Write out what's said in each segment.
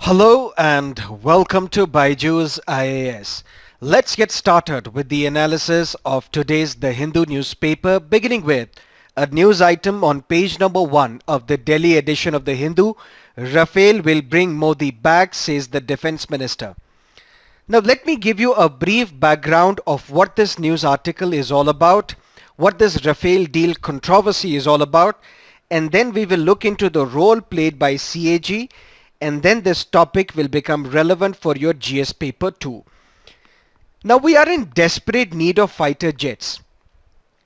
Hello and welcome to BYJU'S IAS. Let's get started with the analysis of today's The Hindu newspaper, beginning with a news item on page number 1 of the Delhi edition of The Hindu. Rafale will bring Modi back, says the defense minister. Now let me give you a brief background of what this news article is all about, what this Rafale deal controversy is all about, and then we will look into the role played by CAG, and then this topic will become relevant for your GS paper too. Now we are in desperate need of fighter jets.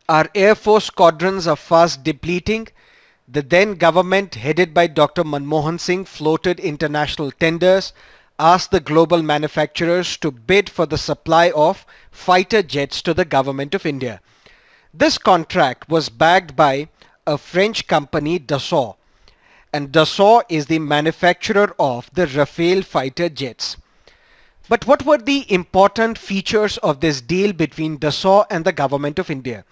Our Air Force squadrons are fast depleting. The then government headed by Dr. Manmohan Singh floated international tenders, asked the global manufacturers to bid for the supply of fighter jets to the government of India. This contract was backed by a French company, Dassault, and Dassault is the manufacturer of the Rafale fighter jets. But what were the important features of this deal between Dassault and the government of India?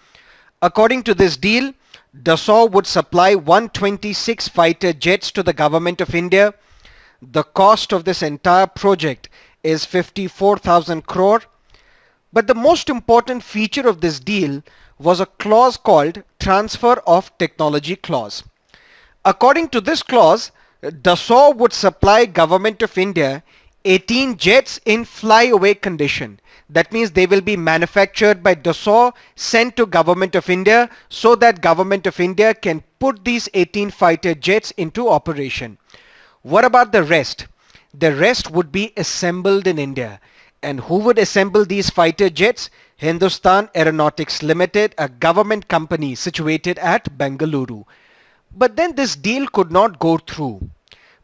According to this deal, Dassault would supply 126 fighter jets to the government of India. The cost of this entire project is 54,000 crore. But the most important feature of this deal was a clause called Transfer of Technology Clause. According to this clause, Dassault would supply Government of India 18 jets in flyaway condition. That means they will be manufactured by Dassault, sent to Government of India so that Government of India can put these 18 fighter jets into operation. What about the rest? The rest would be assembled in India. And who would assemble these fighter jets? Hindustan Aeronautics Limited, a government company situated at Bengaluru. But then this deal could not go through.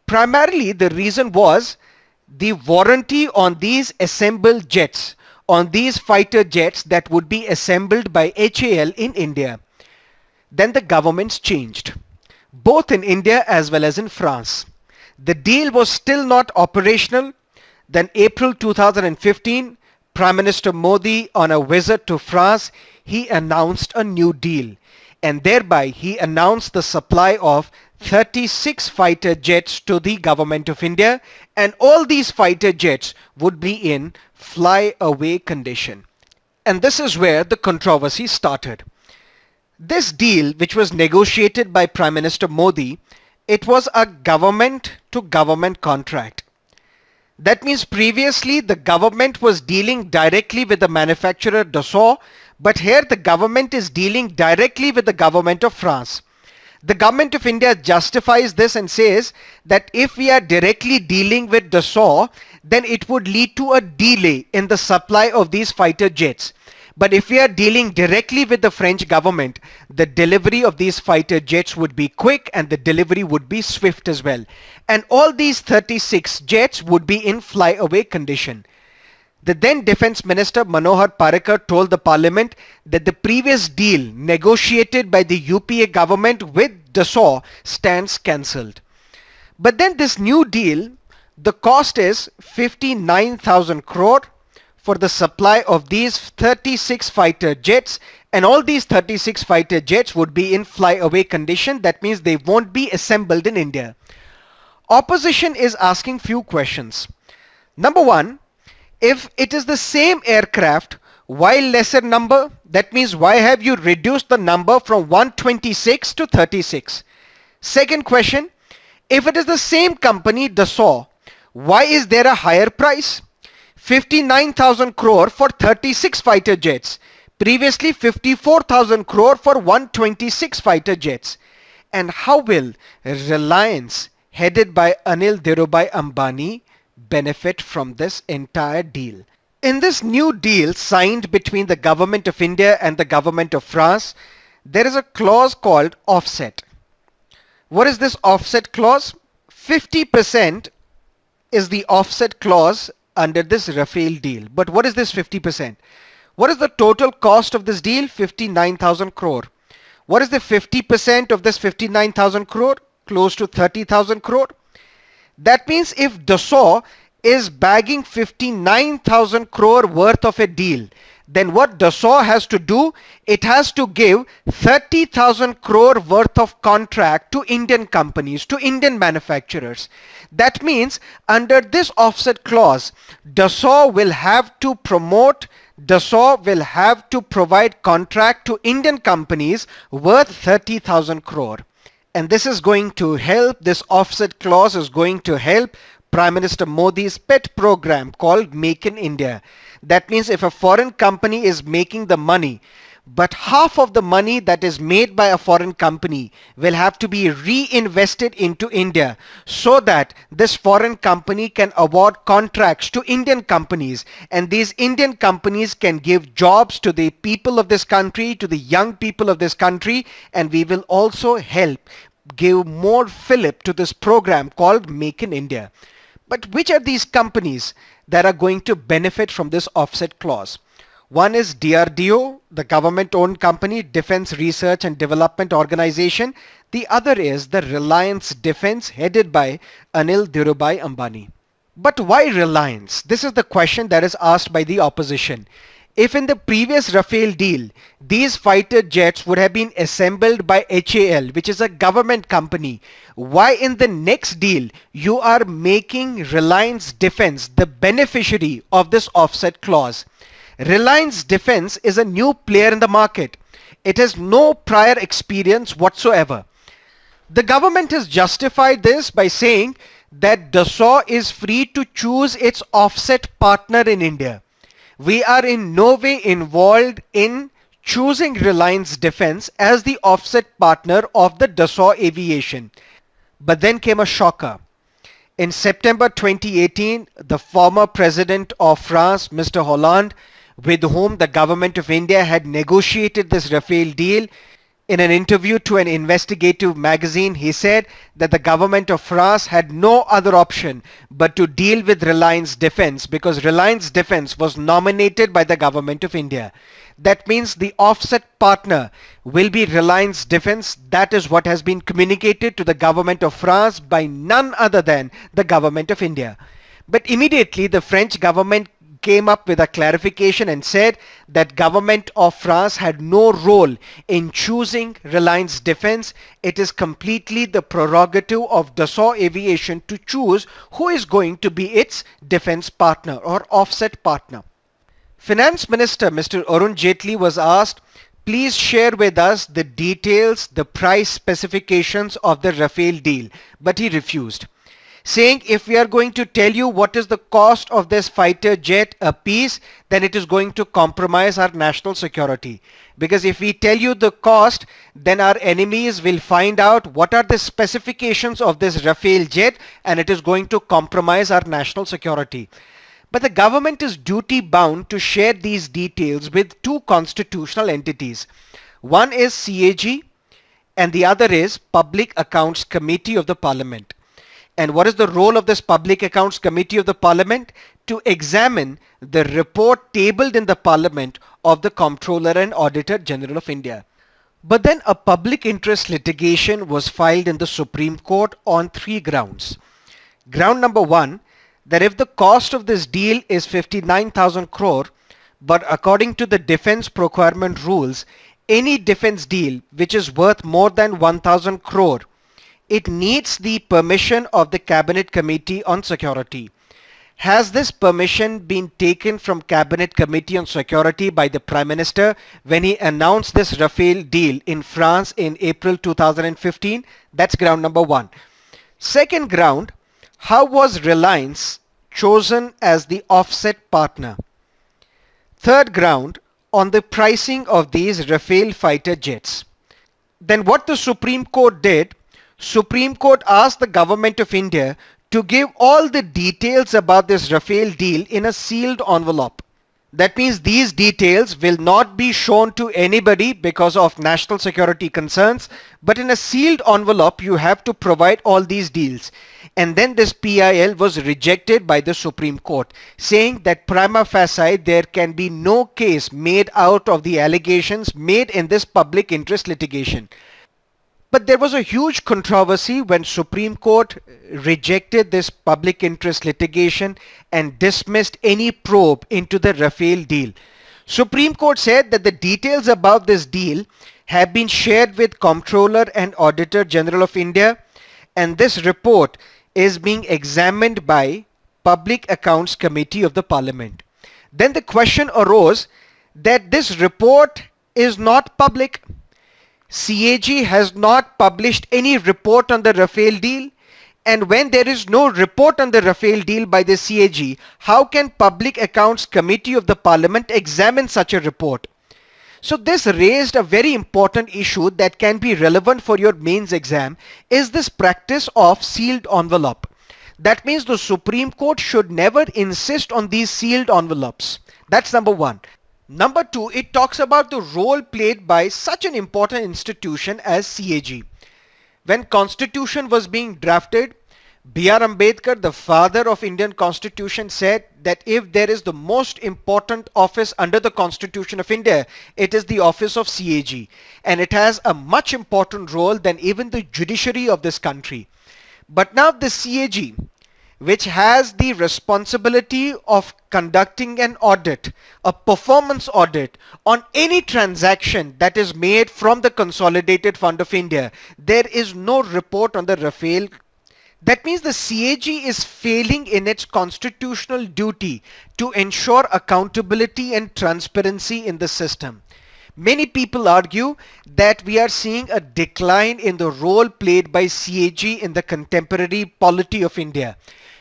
Primarily the reason was the warranty on these assembled jets, on these fighter jets that would be assembled by HAL in India. Then the governments changed, both in India as well as in France. The deal was still not operational. Then April 2015, Prime Minister Modi, on a visit to France, he announced a new deal. And thereby he announced the supply of 36 fighter jets to the government of India, and all these fighter jets would be in fly-away condition. And this is where the controversy started. This deal, which was negotiated by Prime Minister Modi, it was a government-to-government contract. That means previously the government was dealing directly with the manufacturer Dassault, but here the government is dealing directly with the government of France. The government of India justifies this and says that if we are directly dealing with Dassault, then it would lead to a delay in the supply of these fighter jets. But if we are dealing directly with the French government, the delivery of these fighter jets would be quick and the delivery would be swift as well. And all these 36 jets would be in flyaway condition. The then Defense Minister Manohar Parrikar told the Parliament that the previous deal negotiated by the UPA government with Dassault stands cancelled. But then this new deal, the cost is 59,000 crore for the supply of these 36 fighter jets, and all these 36 fighter jets would be in flyaway condition. That means they won't be assembled in India. Opposition is asking few questions. Number one, if it is the same aircraft, why lesser number? That means why have you reduced the number from 126 to 36? Second question, if it is the same company Dassault, why is there a higher price? 59,000 crore for 36 fighter jets. Previously 54,000 crore for 126 fighter jets. And how will Reliance, headed by Anil Dhirubhai Ambani, benefit from this entire deal? In this new deal signed between the government of India and the government of France, there is a clause called offset. What is this offset clause? 50% is the offset clause under this Rafale deal. But what is this 50%? What is the total cost of this deal? 59,000 crore. What is the 50% of this 59,000 crore? Close to 30,000 crore. That means if Dassault is bagging 59,000 crore worth of a deal, then what Dassault has to do, it has to give 30,000 crore worth of contract to Indian companies, to Indian manufacturers. That means under this offset clause, Dassault will have to provide contract to Indian companies worth 30,000 crore. And this is going to help, this offset clause is going to help Prime Minister Modi's pet program called Make in India. That means if a foreign company is making the money, but half of the money that is made by a foreign company will have to be reinvested into India so that this foreign company can award contracts to Indian companies, and these Indian companies can give jobs to the people of this country, to the young people of this country, and we will also help give more fillip to this program called Make in India. But which are these companies that are going to benefit from this offset clause? One is DRDO, the government-owned company, Defense Research and Development Organization. The other is the Reliance Defence, headed by Anil Dhirubhai Ambani. But why Reliance? This is the question that is asked by the opposition. If in the previous Rafale deal, these fighter jets would have been assembled by HAL, which is a government company, why in the next deal you are making Reliance Defence the beneficiary of this offset clause? Reliance Defence is a new player in the market. It has no prior experience whatsoever. The government has justified this by saying that Dassault is free to choose its offset partner in India. We are in no way involved in choosing Reliance Defence as the offset partner of the Dassault Aviation. But then came a shocker. In September 2018, the former president of France, Mr. Hollande, with whom the government of India had negotiated this Rafale deal, in an interview to an investigative magazine, he said that the government of France had no other option but to deal with Reliance Defence because Reliance Defence was nominated by the government of India. That means the offset partner will be Reliance Defence. That is what has been communicated to the government of France by none other than the government of India. But immediately the French government came up with a clarification and said that government of France had no role in choosing Reliance Defence. It is completely the prerogative of Dassault Aviation to choose who is going to be its defence partner or offset partner. Finance Minister Mr. Arun Jaitley was asked, please share with us the details, the price specifications of the Rafale deal, but he refused, saying if we are going to tell you what is the cost of this fighter jet a piece, then it is going to compromise our national security. Because if we tell you the cost, then our enemies will find out what are the specifications of this Rafale jet, and it is going to compromise our national security. But the government is duty bound to share these details with two constitutional entities. One is CAG and the other is Public Accounts Committee of the Parliament. And what is the role of this Public Accounts Committee of the Parliament? To examine the report tabled in the Parliament of the Comptroller and Auditor General of India. But then a public interest litigation was filed in the Supreme Court on three grounds. Ground number one, that if the cost of this deal is 59,000 crore, but according to the defense procurement rules, any defense deal which is worth more than 1,000 crore, it needs the permission of the Cabinet Committee on Security. Has this permission been taken from Cabinet Committee on Security by the Prime Minister when he announced this Rafale deal in France in April 2015? That's ground number one. Second ground, how was Reliance chosen as the offset partner? Third ground, on the pricing of these Rafale fighter jets. Then what the Supreme Court did, Supreme Court asked the government of India to give all the details about this Rafale deal in a sealed envelope. That means these details will not be shown to anybody because of national security concerns, but in a sealed envelope you have to provide all these deals. And then this PIL was rejected by the Supreme Court, saying that prima facie there can be no case made out of the allegations made in this public interest litigation. But there was a huge controversy when Supreme Court rejected this public interest litigation and dismissed any probe into the Rafale deal. Supreme Court said that the details about this deal have been shared with Comptroller and Auditor General of India, and this report is being examined by Public Accounts Committee of the Parliament. Then the question arose that this report is not public. CAG has not published any report on the Rafale deal, and when there is no report on the Rafale deal by the CAG, how can Public Accounts Committee of the Parliament examine such a report? So this raised a very important issue that can be relevant for your mains exam, is this practice of sealed envelope. That means the Supreme Court should never insist on these sealed envelopes. That's number one. Number two, it talks about the role played by such an important institution as CAG. When Constitution was being drafted, B.R. Ambedkar, the father of Indian Constitution, said that if there is the most important office under the Constitution of India, it is the office of CAG, and it has a much important role than even the judiciary of this country. But now the CAG, which has the responsibility of conducting an audit, a performance audit on any transaction that is made from the Consolidated Fund of India, there is no report on the Rafale. That means the CAG is failing in its constitutional duty to ensure accountability and transparency in the system. Many people argue that we are seeing a decline in the role played by CAG in the contemporary polity of India,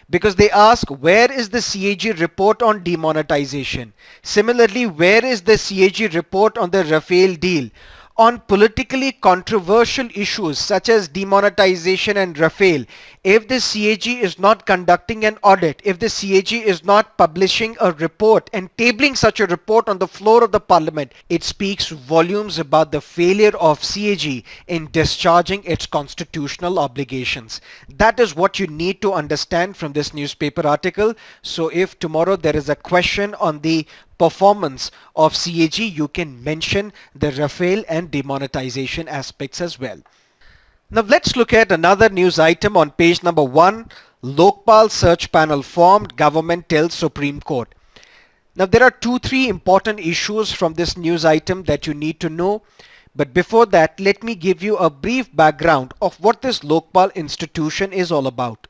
because they ask, where is the CAG report on demonetization? Similarly, where is the CAG report on the Rafale deal? On politically controversial issues such as demonetization and Rafale, if the CAG is not conducting an audit, if the CAG is not publishing a report and tabling such a report on the floor of the parliament, it speaks volumes about the failure of CAG in discharging its constitutional obligations. That is what you need to understand from this newspaper article. So if tomorrow there is a question on the performance of CAG, you can mention the Rafale and demonetization aspects as well. Now let's look at another news item on page number 1. Lokpal search panel formed, government tells Supreme Court. Now there are 2-3 important issues from this news item that you need to know. But before that, let me give you a brief background of what this Lokpal institution is all about.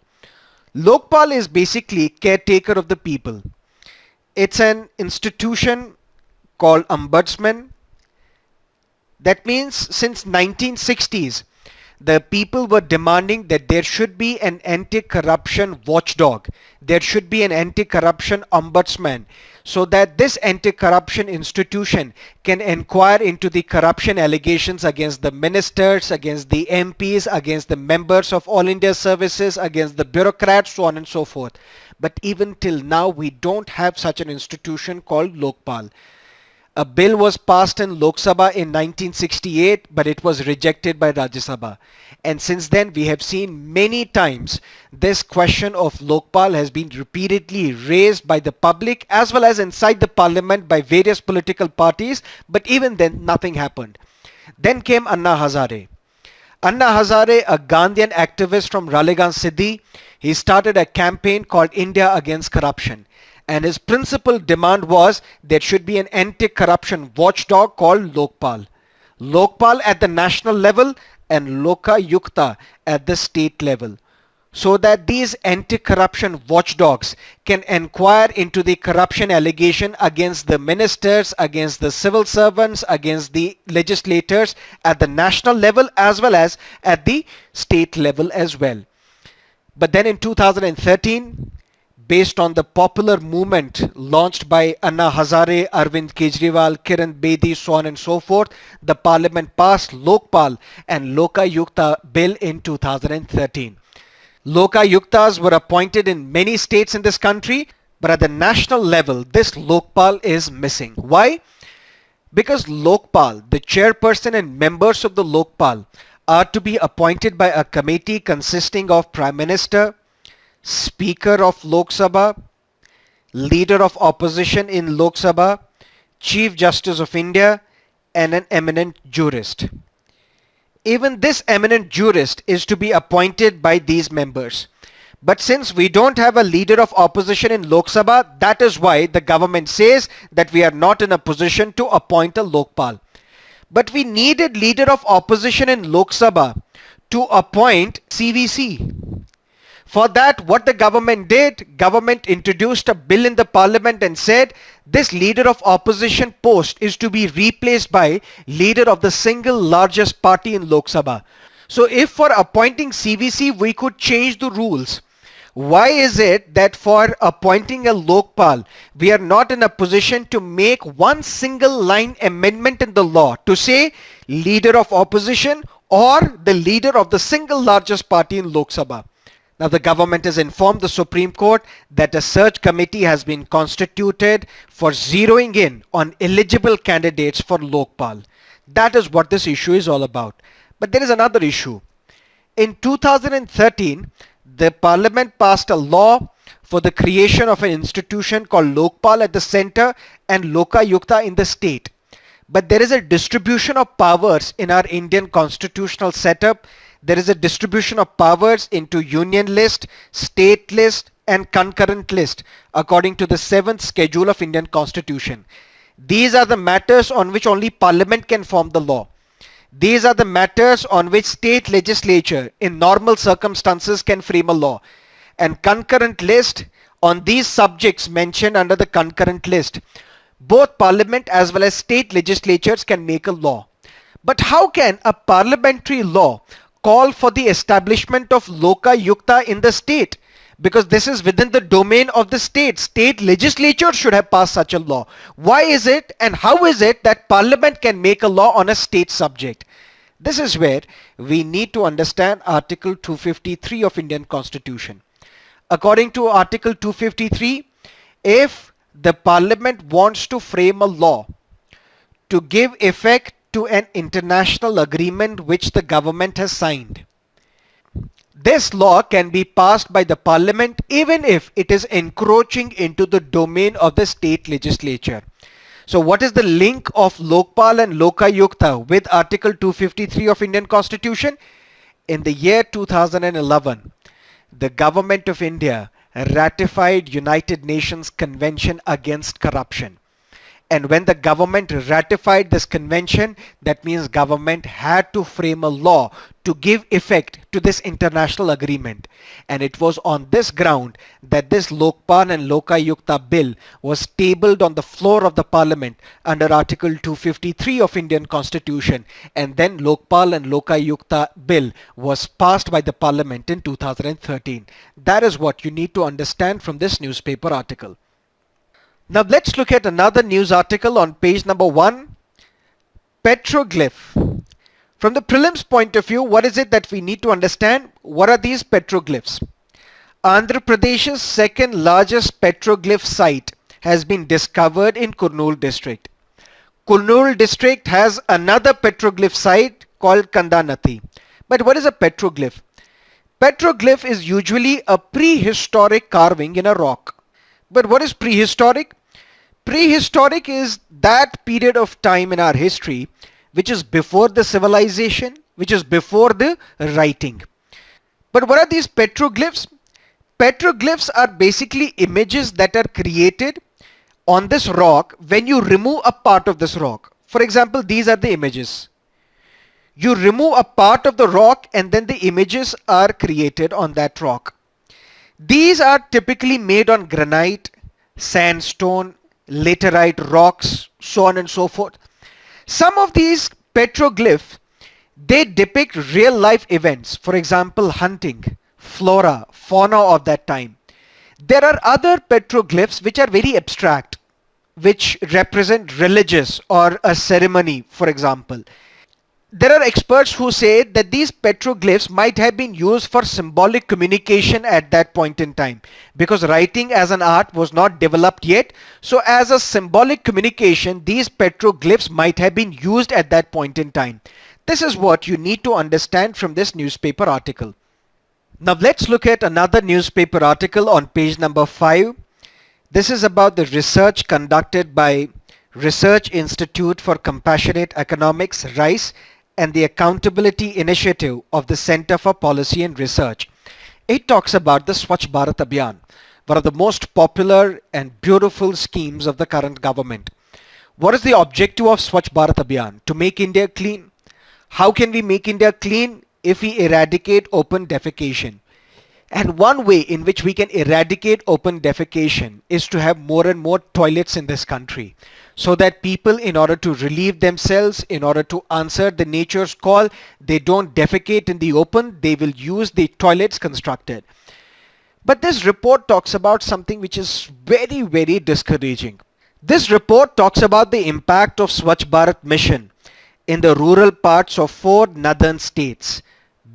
Lokpal is basically caretaker of the people. It's an institution called ombudsman. That means since 1960s, the people were demanding that there should be an anti-corruption watchdog. There should be an anti-corruption ombudsman, so that this anti-corruption institution can inquire into the corruption allegations against the ministers, against the MPs, against the members of All India Services, against the bureaucrats, so on and so forth. But even till now, we don't have such an institution called Lokpal. A bill was passed in Lok Sabha in 1968, but it was rejected by Rajya Sabha. And since then, we have seen many times this question of Lokpal has been repeatedly raised by the public as well as inside the parliament by various political parties, but even then, nothing happened. Then came Anna Hazare. Anna Hazare, a Gandhian activist from Raleigh City, he started a campaign called India Against Corruption. And his principal demand was there should be an anti-corruption watchdog called Lokpal. Lokpal at the national level and Lokayukta at the state level, so that these anti-corruption watchdogs can inquire into the corruption allegation against the ministers, against the civil servants, against the legislators at the national level as well as at the state level as well. But then in 2013, based on the popular movement launched by Anna Hazare, Arvind Kejriwal, Kiran Bedi, so on and so forth, the parliament passed Lokpal and Lokayukta bill in 2013. Lokayuktas were appointed in many states in this country, but at the national level, this Lokpal is missing. Why? Because Lokpal, the chairperson and members of the Lokpal, are to be appointed by a committee consisting of Prime Minister, Speaker of Lok Sabha, Leader of Opposition in Lok Sabha, Chief Justice of India, and an eminent jurist. Even this eminent jurist is to be appointed by these members. But since we don't have a Leader of Opposition in Lok Sabha, that is why the government says that we are not in a position to appoint a Lokpal. But we needed Leader of Opposition in Lok Sabha to appoint CVC. For that, what the government introduced a bill in the parliament and said this leader of opposition post is to be replaced by leader of the single largest party in Lok Sabha. So if for appointing CVC we could change the rules, why is it that for appointing a Lokpal, we are not in a position to make one single line amendment in the law to say leader of opposition or the leader of the single largest party in Lok Sabha? Now the government has informed the Supreme Court that a search committee has been constituted for zeroing in on eligible candidates for Lokpal. That is what this issue is all about. But there is another issue. In 2013, the parliament passed a law for the creation of an institution called Lokpal at the center and Lokayukta in the state. But there is a distribution of powers in our Indian constitutional setup. There is a distribution of powers into union list, state list and concurrent list according to the 7th schedule of Indian Constitution. These are the matters on which only parliament can form the law. These are the matters on which state legislature in normal circumstances can frame a law. And concurrent list, on these subjects mentioned under the concurrent list, both parliament as well as state legislatures can make a law. But how can a parliamentary law call for the establishment of Lokayukta in the state? Because this is within the domain of the state. State legislature should have passed such a law. Why is it and how is it that parliament can make a law on a state subject? This is where we need to understand Article 253 of Indian Constitution. According to Article 253, if the parliament wants to frame a law to give effect to an international agreement which the government has signed, this law can be passed by the parliament even if it is encroaching into the domain of the state legislature. So what is the link of Lokpal and Lokayukta with Article 253 of Indian Constitution? In the year 2011, the government of India ratified United Nations Convention Against Corruption. And when the government ratified this convention, that means government had to frame a law to give effect to this international agreement. And it was on this ground that this Lokpal and Lokayukta bill was tabled on the floor of the parliament under Article 253 of Indian Constitution. And then Lokpal and Lokayukta bill was passed by the parliament in 2013. That is what you need to understand from this newspaper article. Now let's look at another news article on page number 1. Petroglyph. From the prelims point of view, what is it that we need to understand? What are these petroglyphs? Andhra Pradesh's second largest petroglyph site has been discovered in Kurnool district. Kurnool district has another petroglyph site called Kandanathi. But what is a petroglyph? Petroglyph is usually a prehistoric carving in a rock. But what is prehistoric? Prehistoric is that period of time in our history which is before the civilization, which is before the writing. But what are these petroglyphs? Petroglyphs are basically images that are created on this rock when you remove a part of this rock. For example, these are the images. You remove a part of the rock and then the images are created on that rock. These are typically made on granite, sandstone, laterite rocks, so on and so forth. Some of these petroglyphs, they depict real life events. For example, hunting, flora, fauna of that time. There are other petroglyphs which are very abstract, which represent religious or a ceremony, for example. There are experts who say that these petroglyphs might have been used for symbolic communication at that point in time because writing as an art was not developed yet. So as a symbolic communication, these petroglyphs might have been used at that point in time. This is what you need to understand from this newspaper article. Now let's look at another newspaper article on page number 5. This is about the research conducted by Research Institute for Compassionate Economics, RAU'S, and the Accountability Initiative of the Center for Policy and Research. It talks about the Swachh Bharat Abhiyan, one of the most popular and beautiful schemes of the current government. What is the objective of Swachh Bharat Abhiyan? To make India clean. How can we make India clean? If we eradicate open defecation. And one way in which we can eradicate open defecation is to have more and more toilets in this country, so that people, in order to relieve themselves, in order to answer the nature's call, they don't defecate in the open, they will use the toilets constructed. But this report talks about something which is very, very discouraging. This report talks about the impact of Swachh Bharat mission in the rural parts of four northern states: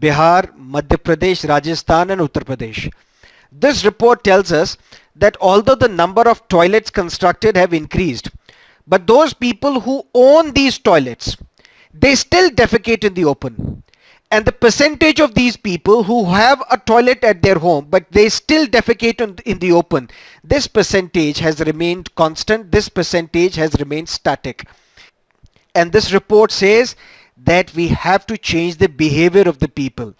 Bihar, Madhya Pradesh, Rajasthan and Uttar Pradesh. This report tells us that although the number of toilets constructed have increased, but those people who own these toilets, they still defecate in the open. And the percentage of these people who have a toilet at their home but they still defecate in the open, this percentage has remained constant, this percentage has remained static. And this report says that we have to change the behavior of the people.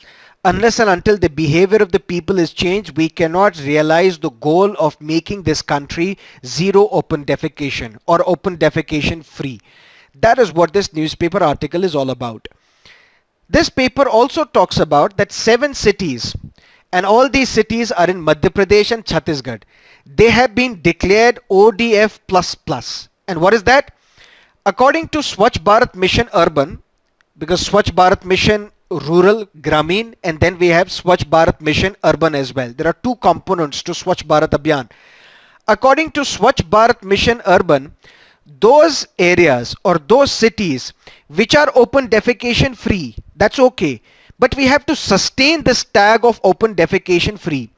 Unless and until the behavior of the people is changed, we cannot realize the goal of making this country zero open defecation or open defecation free. That is what this newspaper article is all about. This paper also talks about that 7 cities, and all these cities are in Madhya Pradesh and Chhattisgarh. They have been declared ODF++. And what is that? According to Swachh Bharat Mission Urban, because Swachh Bharat Mission Rural, Gramin, and then we have Swachh Bharat Mission Urban as well. There are two components to Swachh Bharat Abhiyan. According to Swachh Bharat Mission Urban, those areas or those cities which are open defecation free, that's okay. But we have to sustain this tag of open defecation free.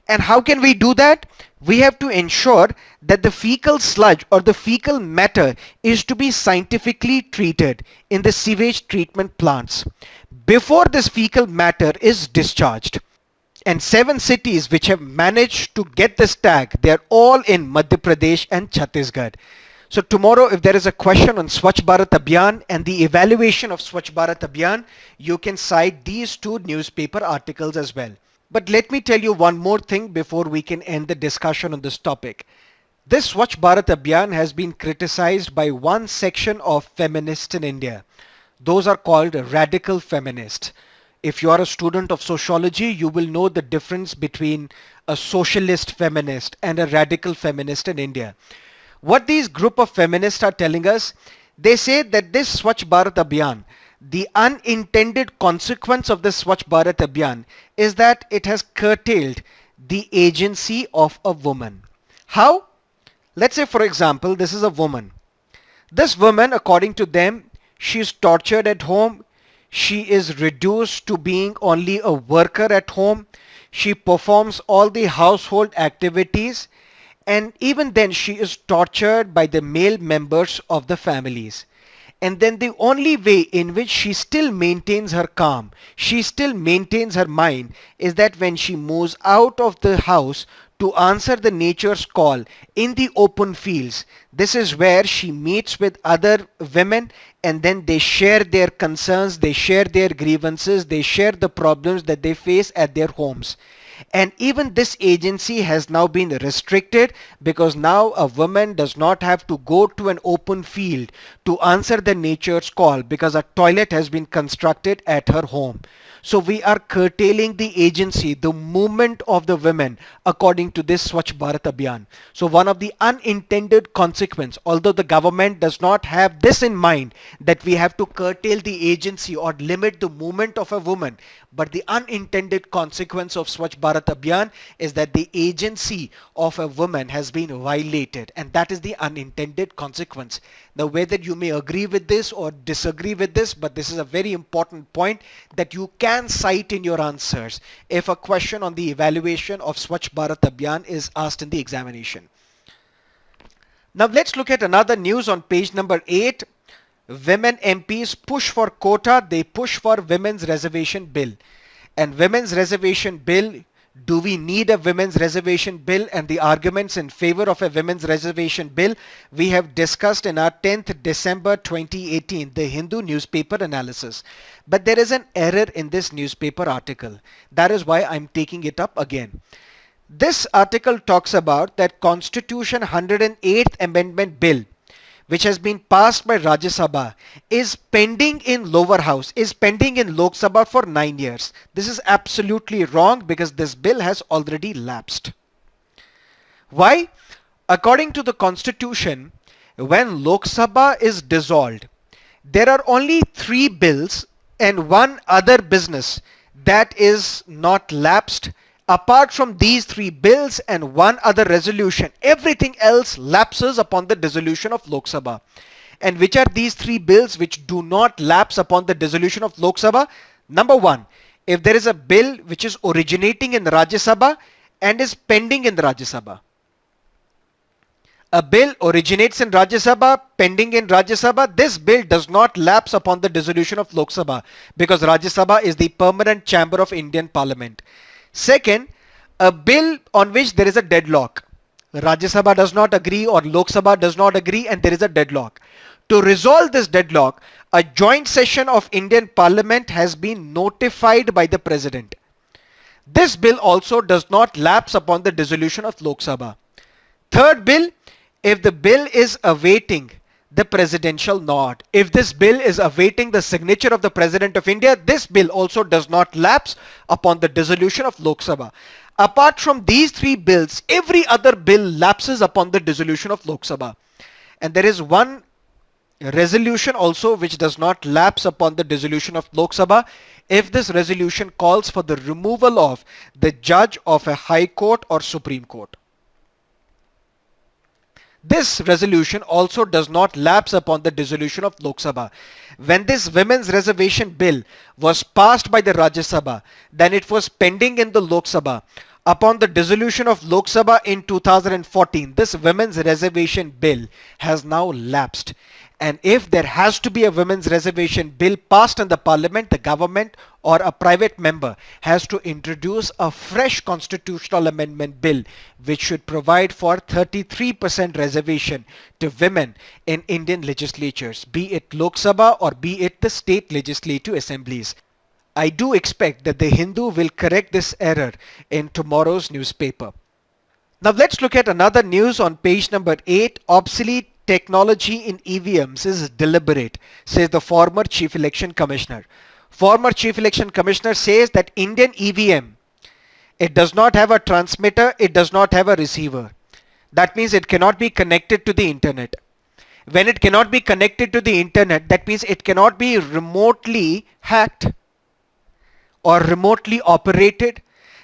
And how can we do that? We have to ensure that the fecal sludge or the fecal matter is to be scientifically treated in the sewage treatment plants before this fecal matter is discharged. And 7 cities which have managed to get this tag, they are all in Madhya Pradesh and Chhattisgarh. So tomorrow, if there is a question on Swachh Bharat Abhiyan and the evaluation of Swachh Bharat Abhiyan, you can cite these two newspaper articles as well. But let me tell you one more thing before we can end the discussion on this topic. This Swachh Bharat Abhiyan has been criticized by one section of feminists in India. Those are called radical feminists. If you are a student of sociology, you will know the difference between a socialist feminist and a radical feminist in India. What these group of feminists are telling us, they say that this Swachh Bharat Abhiyan, the unintended consequence of this Swachh Bharat Abhiyan is that it has curtailed the agency of a woman. How? Let's say, for example, this is a woman. This woman, according to them, she is tortured at home. She is reduced to being only a worker at home. She performs all the household activities. And even then she is tortured by the male members of the families. And then the only way in which she still maintains her calm, she still maintains her mind, is that when she moves out of the house to answer the nature's call in the open fields, this is where she meets with other women, and then they share their concerns, they share their grievances, they share the problems that they face at their homes. And even this agency has now been restricted, because now a woman does not have to go to an open field to answer the nature's call, because a toilet has been constructed at her home. So we are curtailing the agency, the movement of the women, according to this Swachh Bharat Abhiyan. So one of the unintended consequence, although the government does not have this in mind, that we have to curtail the agency or limit the movement of a woman, but the unintended consequence of Swachh Bharat Abhiyan is that the agency of a woman has been violated, and that is the unintended consequence. Now, whether you may agree with this or disagree with this, but this is a very important point that you can cite in your answers if a question on the evaluation of Swachh Bharat Abhiyan is asked in the examination. Now let's look at another news on page number 8. Women MPs push for quota, they push for women's reservation bill. And women's reservation bill, do we need a women's reservation bill? And the arguments in favor of a women's reservation bill we have discussed in our 10th December 2018, the Hindu newspaper analysis. But there is an error in this newspaper article. That is why I'm taking it up again. This article talks about that Constitution 108th Amendment Bill, which has been passed by Rajya Sabha is pending in lower house, is pending in Lok Sabha for 9 years. This is absolutely wrong because this bill has already lapsed. Why? According to the constitution, when Lok Sabha is dissolved, there are only 3 bills and one other business that is not lapsed. Apart from these 3 bills and one other resolution, everything else lapses upon the dissolution of Lok Sabha. And which are these 3 bills which do not lapse upon the dissolution of Lok Sabha? Number 1, if there is a bill which is originating in Rajya Sabha and is pending in the Rajya Sabha. A bill originates in Rajya Sabha, pending in Rajya Sabha. This bill does not lapse upon the dissolution of Lok Sabha because Rajya Sabha is the permanent chamber of Indian Parliament. Second, a bill on which there is a deadlock. Rajya Sabha does not agree or Lok Sabha does not agree and there is a deadlock. To resolve this deadlock, a joint session of Indian Parliament has been notified by the President. This bill also does not lapse upon the dissolution of Lok Sabha. Third bill, if the bill is awaiting the presidential nod, if this bill is awaiting the signature of the President of India, this bill also does not lapse upon the dissolution of Lok Sabha. Apart from these 3 bills, every other bill lapses upon the dissolution of Lok Sabha. And there is one resolution also which does not lapse upon the dissolution of Lok Sabha if this resolution calls for the removal of the judge of a High Court or Supreme Court. This resolution also does not lapse upon the dissolution of Lok Sabha. When this women's reservation bill was passed by the Rajya Sabha, then it was pending in the Lok Sabha. Upon the dissolution of Lok Sabha in 2014, this women's reservation bill has now lapsed. And if there has to be a women's reservation bill passed in the parliament, the government or a private member has to introduce a fresh constitutional amendment bill which should provide for 33% reservation to women in Indian legislatures, be it Lok Sabha or be it the state legislative assemblies. I do expect that the Hindu will correct this error in tomorrow's newspaper. Now let's look at another news on page number 8. Obsolete technology in EVMs is deliberate, says the former Chief Election Commissioner. Former Chief Election Commissioner says that Indian EVM, it does not have a transmitter, it does not have a receiver. That means it cannot be connected to the internet. When it cannot be connected to the internet, that means it cannot be remotely hacked or remotely operated.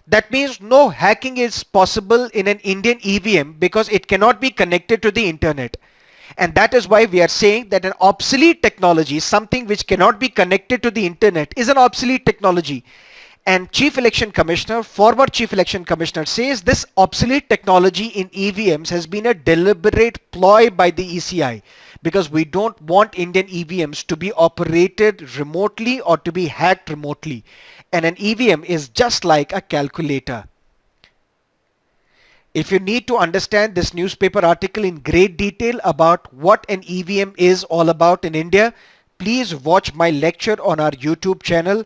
That means no hacking is possible in an Indian EVM because it cannot be connected to the internet. And that is why we are saying that an obsolete technology, something which cannot be connected to the internet, is an obsolete technology. And Chief Election Commissioner, former Chief Election Commissioner, says this obsolete technology in EVMs has been a deliberate ploy by the ECI because we don't want Indian EVMs to be operated remotely or to be hacked remotely. And an EVM is just like a calculator. If you need to understand this newspaper article in great detail about what an EVM is all about in India, please watch my lecture on our YouTube channel.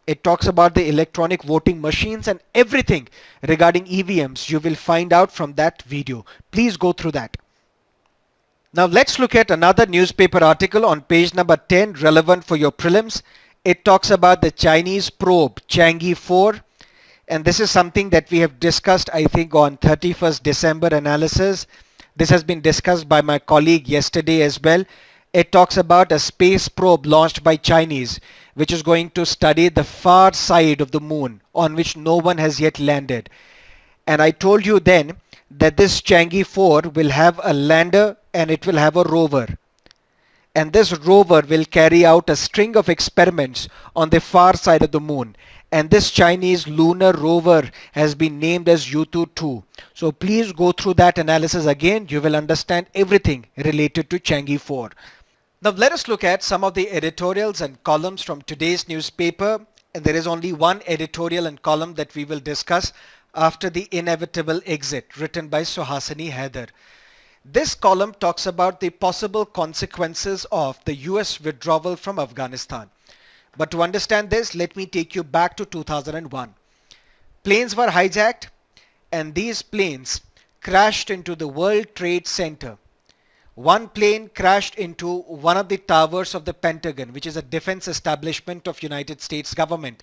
It talks about the electronic voting machines and everything regarding EVMs you will find out from that video. Please go through that. Now let's look at another newspaper article on page number 10 relevant for your prelims. It talks about the Chinese probe Chang'e 4. And this is something that we have discussed, I think, on 31st December analysis. This has been discussed by my colleague yesterday as well. It talks about a space probe launched by Chinese, which is going to study the far side of the moon on which no one has yet landed. And I told you then that this Chang'e 4 will have a lander and it will have a rover. And this rover will carry out a string of experiments on the far side of the moon. And this Chinese lunar rover has been named as Yutu-2. So please go through that analysis again. You will understand everything related to Chang'e 4. Now let us look at some of the editorials and columns from today's newspaper. And there is only one editorial and column that we will discuss after the inevitable exit, written by Suhasini Haider. This column talks about the possible consequences of the US withdrawal from Afghanistan. But to understand this, let me take you back to 2001. Planes were hijacked and these planes crashed into the World Trade Center. one plane crashed into one of the towers of the Pentagon, which is a defense establishment of United States government.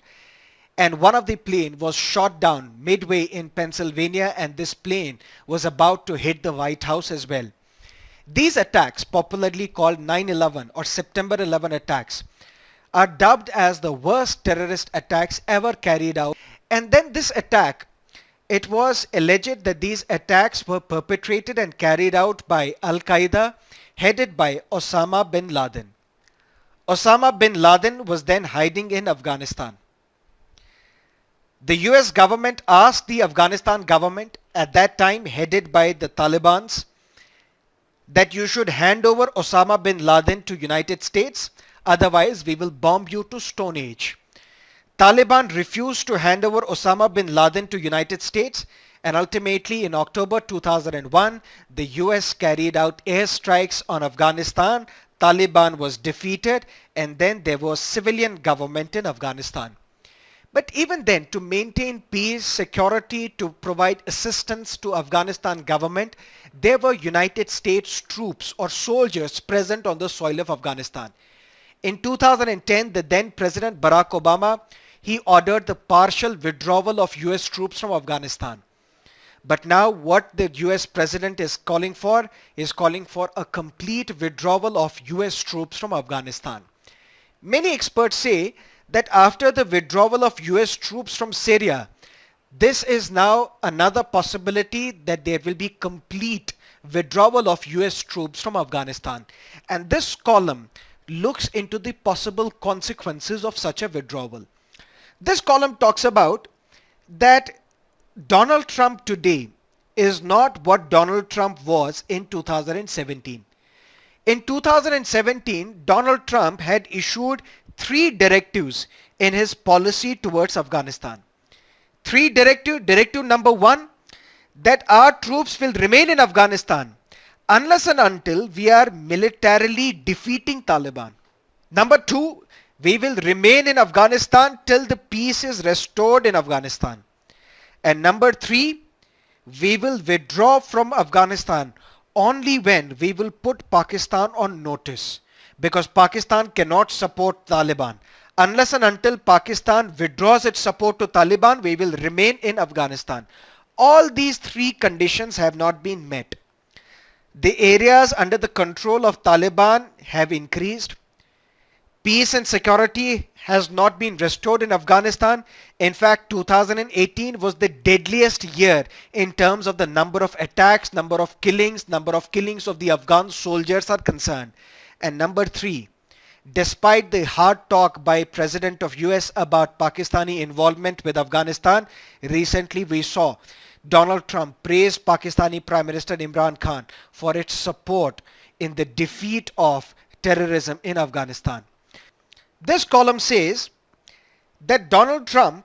And one of the plane was shot down midway in Pennsylvania, and this plane was about to hit the White House as well. These attacks, popularly called 9/11 or September 11 attacks, are dubbed as the worst terrorist attacks ever carried out. And then this attack, it was alleged that these attacks were perpetrated and carried out by Al-Qaeda, headed by Osama bin Laden. Osama bin Laden was then hiding in Afghanistan. The US government asked the Afghanistan government, at that time headed by the Taliban's, that you should hand over Osama bin Laden to United States, otherwise we will bomb you to Stone Age. Taliban refused to hand over Osama bin Laden to United States, and ultimately in October 2001, the US carried out airstrikes on Afghanistan. Taliban was defeated, and then there was civilian government in Afghanistan. But even then, to maintain peace, security, to provide assistance to Afghanistan government, there were United States troops or soldiers present on the soil of Afghanistan. In 2010, the then President Barack Obama, he ordered the partial withdrawal of US troops from Afghanistan. But now what the US President is calling for a complete withdrawal of US troops from Afghanistan. Many experts say that after the withdrawal of US troops from Syria, this is now another possibility that there will be complete withdrawal of US troops from Afghanistan. And this column looks into the possible consequences of such a withdrawal. This column talks about that Donald Trump today is not what Donald Trump was in 2017. In 2017, Donald Trump had issued 3 directives in his policy towards Afghanistan. 3 directives. Directive number 1, that our troops will remain in Afghanistan unless and until we are militarily defeating Taliban. Number 2, we will remain in Afghanistan till the peace is restored in Afghanistan. And number 3, we will withdraw from Afghanistan only when we will put Pakistan on notice, because Pakistan cannot support Taliban. Unless and until Pakistan withdraws its support to Taliban, we will remain in Afghanistan. All these 3 conditions have not been met. The areas under the control of Taliban have increased. Peace and security has not been restored in Afghanistan. In fact, 2018 was the deadliest year in terms of the number of attacks, number of killings of the Afghan soldiers are concerned. And number 3, despite the hard talk by President of US about Pakistani involvement with Afghanistan, recently we saw Donald Trump praise Pakistani Prime Minister Imran Khan for its support in the defeat of terrorism in Afghanistan. This column says that Donald Trump,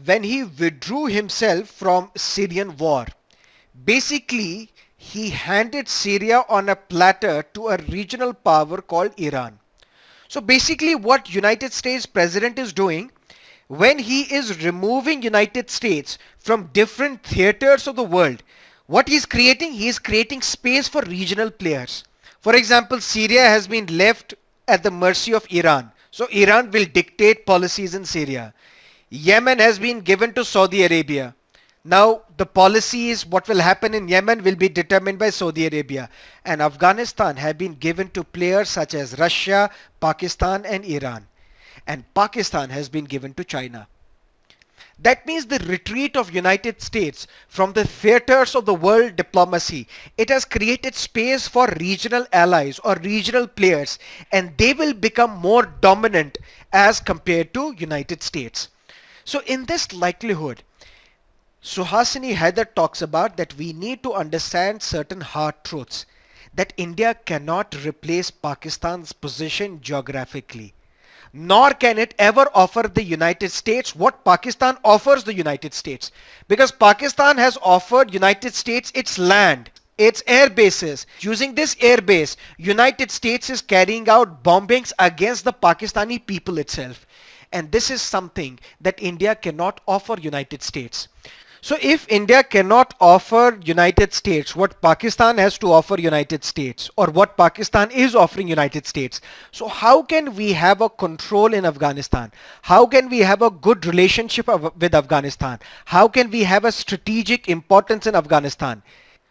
when he withdrew himself from Syrian war, basically he handed Syria on a platter to a regional power called Iran. So basically what United States President is doing, when he is removing United States from different theaters of the world, what he is creating space for regional players. For example, Syria has been left at the mercy of Iran. So Iran will dictate policies in Syria. Yemen has been given to Saudi Arabia. Now the policies, what will happen in Yemen will be determined by Saudi Arabia. And Afghanistan have been given to players such as Russia, Pakistan and Iran. And Pakistan has been given to China. That means the retreat of United States from the theaters of the world diplomacy, it has created space for regional allies or regional players, and they will become more dominant as compared to United States. So in this likelihood, Suhasini Haidar talks about that we need to understand certain hard truths, that India cannot replace Pakistan's position geographically. Nor can it ever offer the United States what Pakistan offers the United States. Because Pakistan has offered United States its land, its air bases. Using this air base, United States is carrying out bombings against the Pakistani people itself. And this is something that India cannot offer United States. So if India cannot offer United States what Pakistan has to offer United States, or what Pakistan is offering United States, so how can we have a control in Afghanistan? How can we have a good relationship with Afghanistan? How can we have a strategic importance in Afghanistan?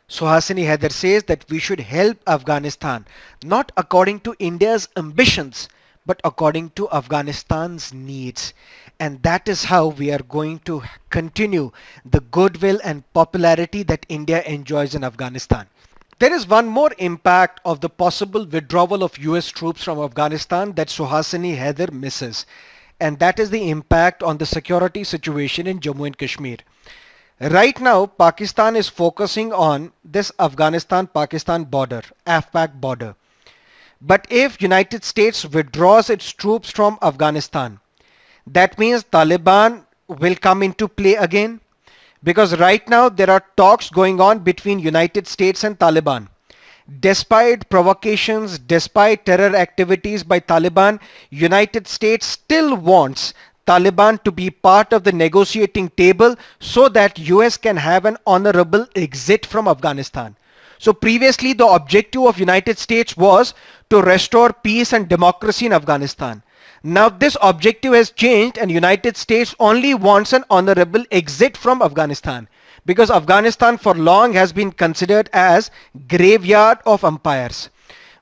Suhasini Haider says that we should help Afghanistan not according to India's ambitions but according to Afghanistan's needs. And that is how we are going to continue the goodwill and popularity that India enjoys in Afghanistan. There is one more impact of the possible withdrawal of US troops from Afghanistan that Suhasini Haider misses. And that is the impact on the security situation in Jammu and Kashmir. Right now, Pakistan is focusing on this Afghanistan-Pakistan border, AFPAC border. But if United States withdraws its troops from Afghanistan, that means Taliban will come into play again. Because right now there are talks going on between United States and Taliban. Despite provocations, despite terror activities by Taliban, United States still wants Taliban to be part of the negotiating table so that US can have an honorable exit from Afghanistan. So previously the objective of United States was to restore peace and democracy in Afghanistan. Now this objective has changed and United States only wants an honorable exit from Afghanistan, because Afghanistan for long has been considered as graveyard of empires.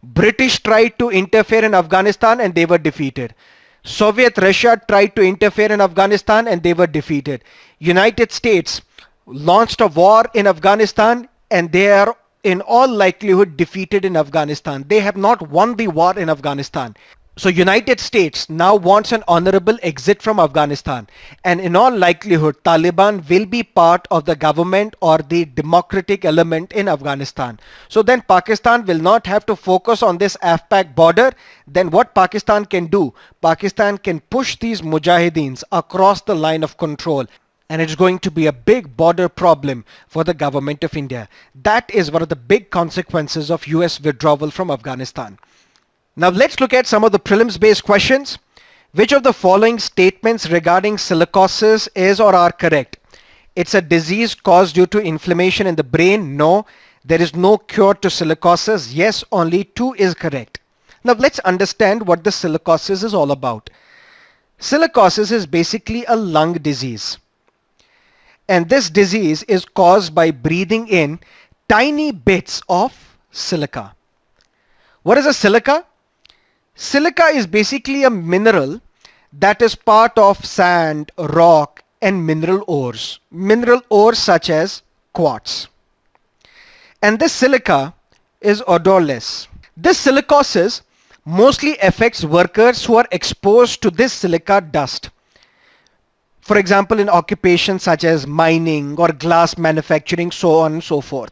British tried to interfere in Afghanistan and they were defeated. Soviet Russia tried to interfere in Afghanistan and they were defeated. United States launched a war in Afghanistan and they are in all likelihood defeated in Afghanistan. They have not won the war in Afghanistan. So United States now wants an honorable exit from Afghanistan, and in all likelihood Taliban will be part of the government or the democratic element in Afghanistan. So then Pakistan will not have to focus on this AFPAC border. Then what Pakistan can do? Pakistan can push these mujahideens across the line of control. And it's going to be a big border problem for the government of India. That is one of the big consequences of US withdrawal from Afghanistan. Now let's look at some of the prelims based questions. Which of the following statements regarding silicosis is or are correct? It's a disease caused due to inflammation in the brain. No. There is no cure to silicosis. Yes, only 2 is correct. Now let's understand what the silicosis is all about. Silicosis is basically a lung disease. And this disease is caused by breathing in tiny bits of silica. What is a silica? Silica is basically a mineral that is part of sand, rock and mineral ores. Mineral ores such as quartz. And this silica is odorless. This silicosis mostly affects workers who are exposed to this silica dust. For example, in occupations such as mining or glass manufacturing, so on and so forth.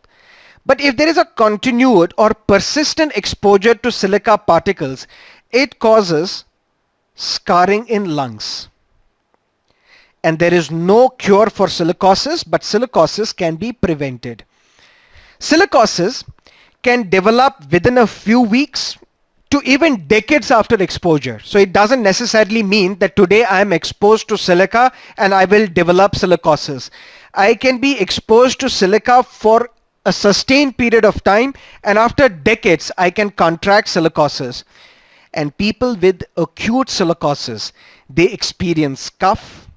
But if there is a continued or persistent exposure to silica particles, it causes scarring in lungs. And there is no cure for silicosis, but silicosis can be prevented. Silicosis can develop within a few weeks to even decades after exposure. So it doesn't necessarily mean that today I am exposed to silica and I will develop silicosis. I can be exposed to silica for a sustained period of time, and after decades I can contract silicosis. And people with acute silicosis, they experience cough,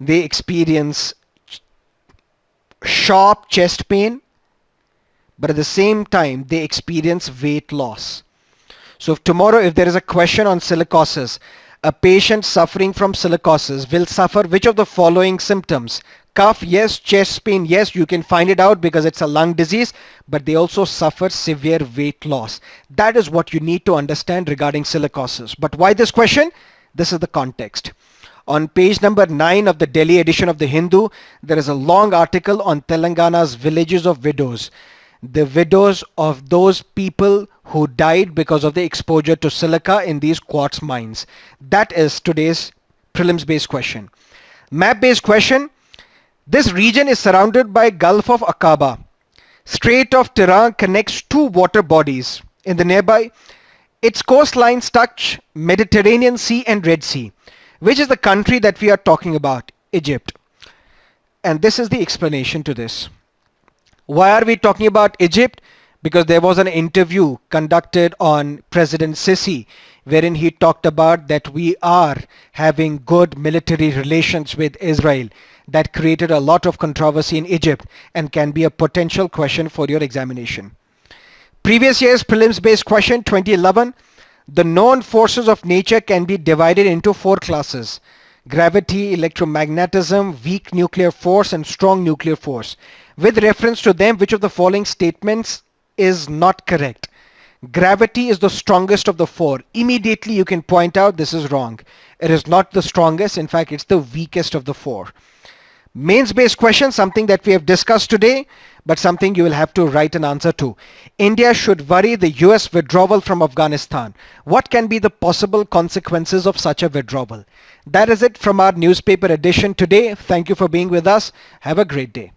they experience sharp chest pain, but at the same time they experience weight loss. So if tomorrow if there is a question on silicosis, a patient suffering from silicosis will suffer which of the following symptoms? Cough, yes. Chest pain, yes. You can find it out because it's a lung disease, but they also suffer severe weight loss. That is what you need to understand regarding silicosis. But why this question? This is the context. On page number 9 of the Delhi edition of the Hindu, there is a long article on Telangana's villages of widows. The widows of those people who died because of the exposure to silica in these quartz mines. That is today's prelims based question. Map based question. This region is surrounded by Gulf of Aqaba. Strait of Tiran connects two water bodies in the nearby. Its coastlines touch Mediterranean Sea and Red Sea. Which is the country that we are talking about? Egypt. And this is the explanation to this. Why are we talking about Egypt? Because there was an interview conducted on President Sisi wherein he talked about that we are having good military relations with Israel. That created a lot of controversy in Egypt and can be a potential question for your examination. Previous year's prelims based question 2011. The known forces of nature can be divided into four classes: gravity, electromagnetism, weak nuclear force, and strong nuclear force. With reference to them, which of the following statements is not correct? Gravity is the strongest of the four. Immediately you can point out this is wrong. It is not the strongest. In fact, it's the weakest of the four. Mains based question, something that we have discussed today, but something you will have to write an answer to. India should worry the US withdrawal from Afghanistan. What can be the possible consequences of such a withdrawal? That is it from our newspaper edition today. Thank you for being with us. Have a great day.